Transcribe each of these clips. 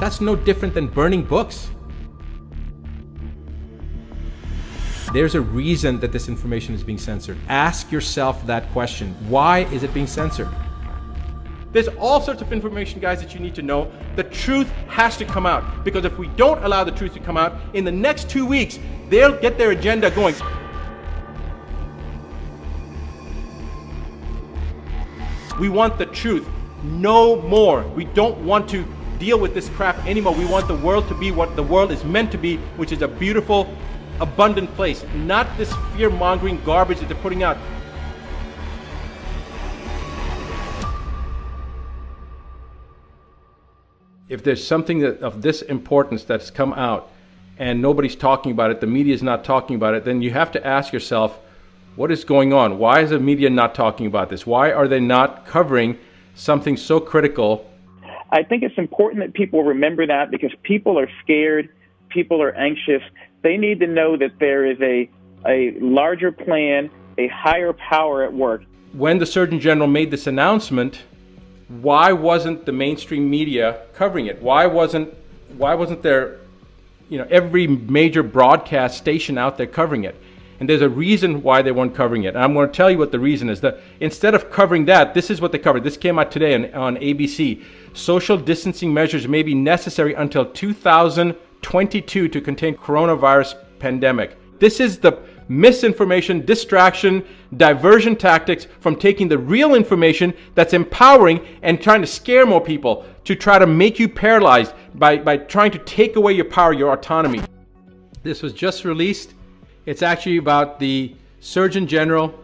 That's no different than burning books. There's a reason that this information is being censored. Ask yourself that question. Why is it being censored? There's all sorts of information, guys, that you need to know. The truth has to come out, because if we don't allow the truth to come out, in the next 2 weeks, they'll get their agenda going. We want the truth, no more. We don't want to deal with this crap anymore. We want the world to be what the world is meant to be, which is a beautiful, abundant place, not this fear-mongering garbage that they're putting out. If there's something that of this importance that's come out and nobody's talking about it, the media is not talking about it, then you have to ask yourself, what is going on? Why is the media not talking about this? Why are they not covering something so critical? I think it's important that people remember that, because people are scared, people are anxious. They need to know that there is a larger plan, a higher power at work. When the Surgeon General made this announcement, why wasn't the mainstream media covering it? Why wasn't there, every major broadcast station out there covering it? And there's a reason why they weren't covering it. And I'm going to tell you what the reason is. That instead of covering that, this is what they covered. This came out today on ABC. Social distancing measures may be necessary until 2022 to contain coronavirus pandemic. This is the misinformation, distraction, diversion tactics from taking the real information that's empowering and trying to scare more people, to try to make you paralyzed by trying to take away your power, your autonomy. This was just released. It's actually about the Surgeon General.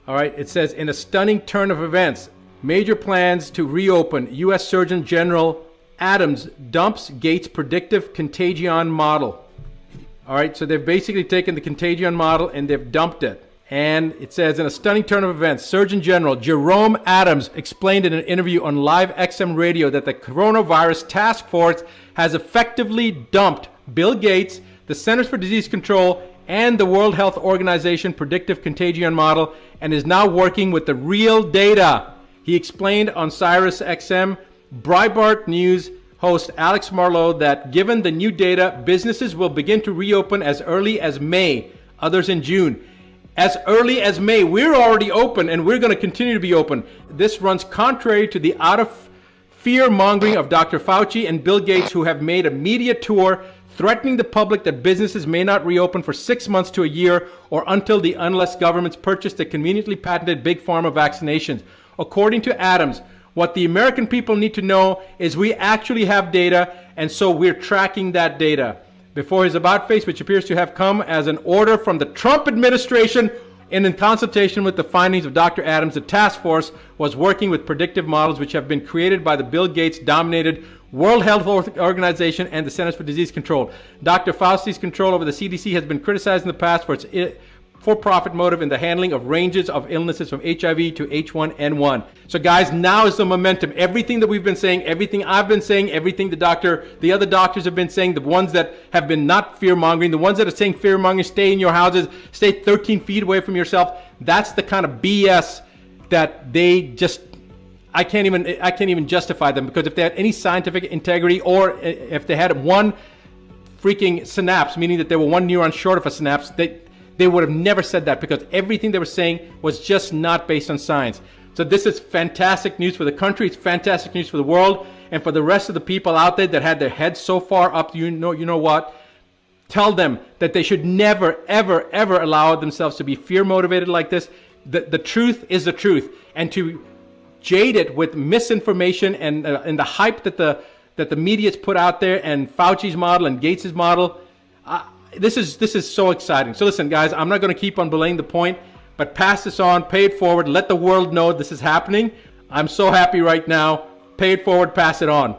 All right, it says, in a stunning turn of events, major plans to reopen. U.S. Surgeon General Adams dumps Gates' predictive contagion model. All right, so they've basically taken the contagion model and they've dumped it. And it says, in a stunning turn of events, Surgeon General Jerome Adams explained in an interview on Live XM Radio that the coronavirus task force has effectively dumped Bill Gates, the Centers for Disease Control, and the World Health Organization predictive contagion model, and is now working with the real data. He explained on Sirius XM Breitbart News host Alex Marlowe that given the new data, businesses will begin to reopen as early as May, others in June. As early as May, we're already open and we're going to continue to be open. This runs contrary to the out of fear mongering of Dr. Fauci and Bill Gates, who have made a media tour threatening the public that businesses may not reopen for 6 months to a year or unless governments purchase the conveniently patented big pharma vaccinations. According to Adams, what the American people need to know is we actually have data, and so we're tracking that data. Before his about face, which appears to have come as an order from the Trump administration, and in consultation with the findings of Dr. Adams, the task force was working with predictive models which have been created by the Bill Gates-dominated World Health Organization and the Centers for Disease Control. Dr. Fauci's control over the CDC has been criticized in the past for its for-profit motive in the handling of ranges of illnesses from HIV to H1N1. So guys, now is the momentum. Everything that we've been saying, everything I've been saying, everything the other doctors have been saying, the ones that have been not fear-mongering, the ones that are saying fear-mongering, stay in your houses, stay 13 feet away from yourself, that's the kind of BS that they just, I can't even justify them, because if they had any scientific integrity, or if they had one freaking synapse, meaning that they were one neuron short of a synapse, they would have never said that, because everything they were saying was just not based on science. So this is fantastic news for the country. It's fantastic news for the world, and for the rest of the people out there that had their heads so far up, you know what? Tell them that they should never, ever, ever allow themselves to be fear motivated like this. The truth is the truth, and to jade it with misinformation and the hype that the media's put out there, and Fauci's model and Gates's model. This is so exciting. So listen, guys, I'm not going to keep on belaying the point, but pass this on, pay it forward, let the world know this is happening. I'm so happy right now. Pay it forward, pass it on.